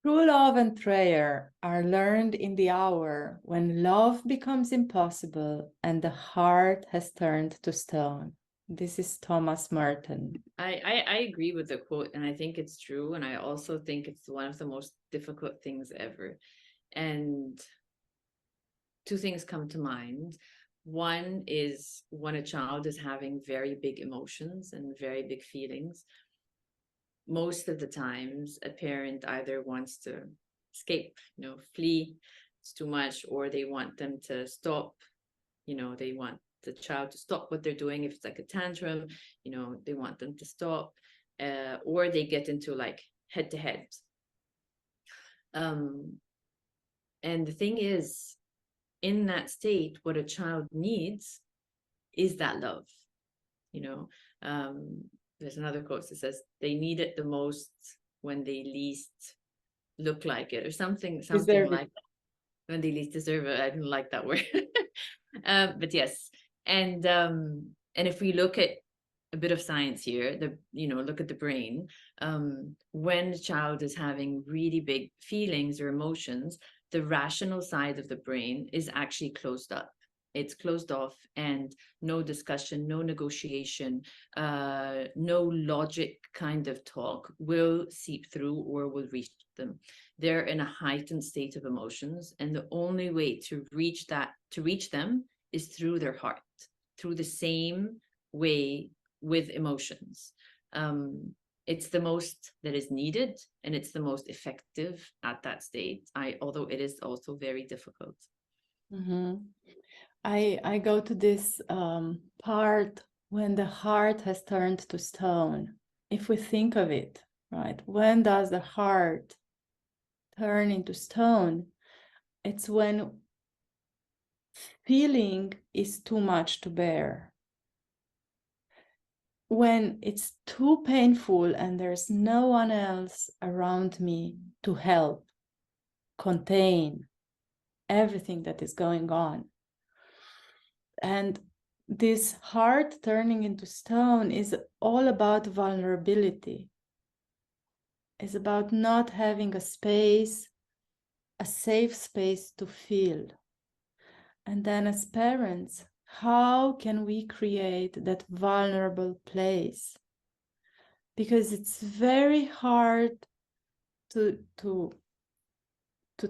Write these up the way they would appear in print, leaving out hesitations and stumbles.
True love and prayer are learned in the hour when love becomes impossible and the heart has turned to stone. This is Thomas Merton. I agree with the quote, and I think it's true. And I also think it's one of the most difficult things ever. And two things come to mind. One is when a child is having very big emotions and very big feelings. Most of the times, a parent either wants to escape, flee, it's too much, or they want them to stop, they want the child to stop what they're doing. If it's like a tantrum, they want them to stop, or they get into like head to head. And the thing is, in that state, what a child needs is that love, There's another quote that says they need it the most when they least look like it, or something like that. When they least deserve it. I didn't like that word. But yes. And if we look at a bit of science here, look at the brain, when the child is having really big feelings or emotions, the rational side of the brain is actually closed up. It's closed off, and no discussion, no negotiation, no logic kind of talk will seep through or will reach them. They're in a heightened state of emotions, and the only way to reach them is through their heart, through the same way with emotions. It's the most that is needed, and it's the most effective at that state, although it is also very difficult. Mm-hmm. I go to this part when the heart has turned to stone. If we think of it, right, when does the heart turn into stone? It's when feeling is too much to bear. When it's too painful and there's no one else around me to help contain everything that is going on. And this heart turning into stone is all about vulnerability. It's about not having a space, a safe space to feel. And then as parents, how can we create that vulnerable place? Because it's very hard to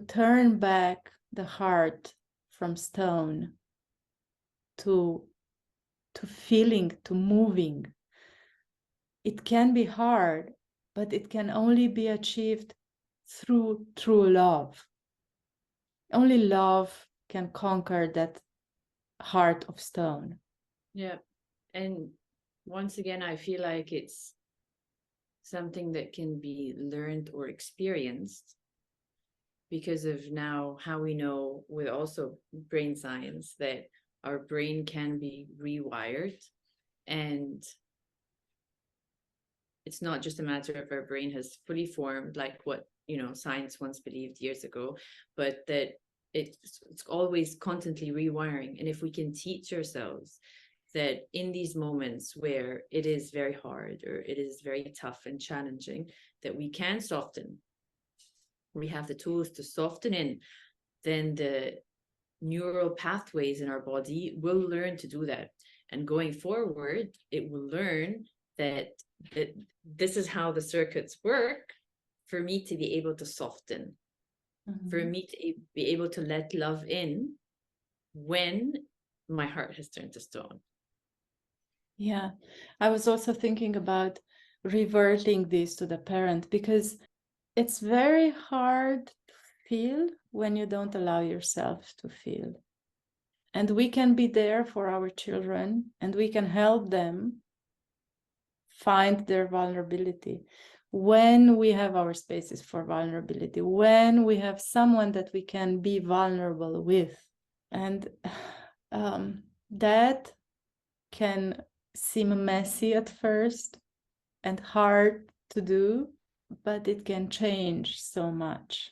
turn back the heart from stone to feeling, to moving. It can be hard, but it can only be achieved through true love. Only love can conquer that heart of stone. Yeah. And once again, I feel like it's something that can be learned or experienced because of now how we know with also brain science that our brain can be rewired, and it's not just a matter of our brain has fully formed like what science once believed years ago, but that it's always constantly rewiring. And if we can teach ourselves that in these moments where it is very hard or it is very tough and challenging, that we can soften, we have the tools to soften in, then the neural pathways in our body will learn to do that. And going forward, it will learn that this is how the circuits work for me to be able to soften, for me to be able to let love in when my heart has turned to stone. Yeah, I was also thinking about reverting this to the parent, because it's very hard to feel when you don't allow yourself to feel. And we can be there for our children, and we can help them find their vulnerability when we have our spaces for vulnerability, when we have someone that we can be vulnerable with. And that can seem messy at first and hard to do, but it can change so much,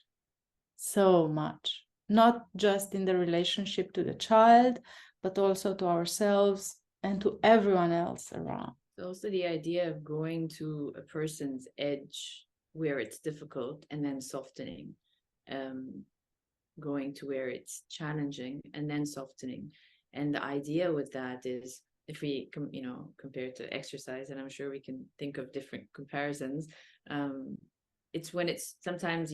not just in the relationship to the child, but also to ourselves and to everyone else around. Also the idea of going to a person's edge where it's difficult and then softening, going to where it's challenging and then softening. And the idea with that is, if we compare it to exercise, and I'm sure we can think of different comparisons, it's when it's sometimes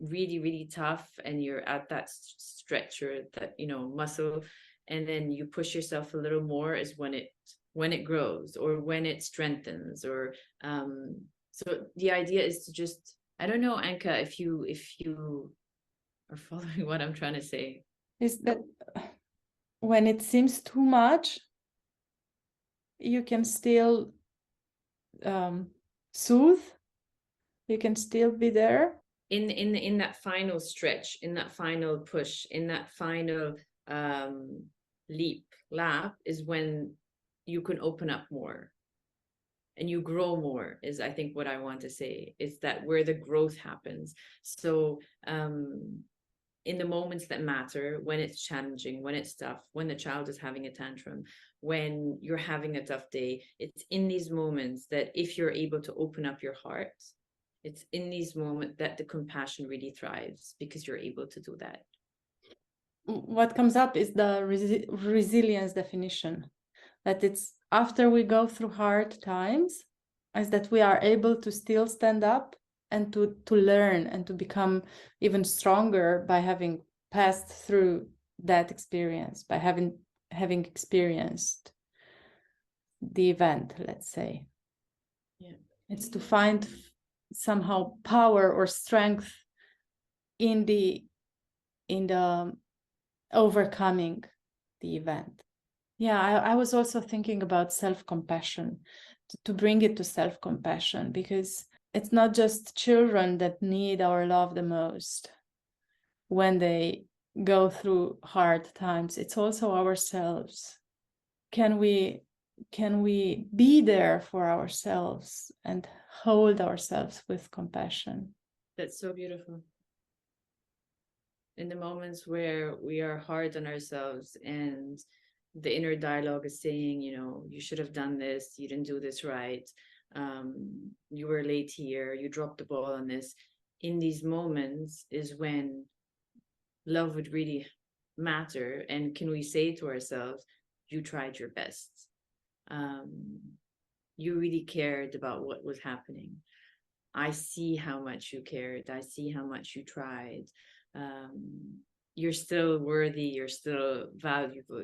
really, really tough and you're at that stretch or that muscle, and then you push yourself a little more, is when it grows or when it strengthens. Or so the idea is to just, I don't know, Anca, if you are following what I'm trying to say, is that when it seems too much, you can still soothe, you can still be there in that final stretch, in that final push, in that final lap is when you can open up more and you grow more, is I think what I want to say, is that where the growth happens. So in the moments that matter, when it's challenging, when it's tough, when the child is having a tantrum, when you're having a tough day, it's in these moments that if you're able to open up your heart, it's in these moments that the compassion really thrives, because you're able to do that. What comes up is the resilience definition, that it's after we go through hard times, is that we are able to still stand up and to learn and to become even stronger by having passed through that experience, by having experienced the event, let's say. Yeah. It's to find somehow power or strength in the overcoming the event. Yeah, I was also thinking about self-compassion, to bring it to self-compassion, because it's not just children that need our love the most when they go through hard times. It's also ourselves. Can we be there for ourselves and hold ourselves with compassion? That's so beautiful. In the moments where we are hard on ourselves and the inner dialogue is saying, you should have done this, you didn't do this right, you were late here, you dropped the ball on this. In these moments is when love would really matter. And can we say to ourselves, you tried your best. You really cared about what was happening. I see how much you cared. I see how much you tried. You're still worthy. You're still valuable,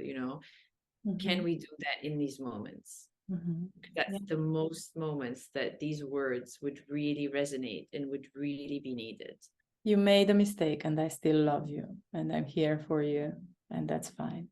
Mm-hmm. Can we do that in these moments? Mm-hmm. That's the most moments that these words would really resonate and would really be needed. You made a mistake and I still love you and I'm here for you, and that's fine.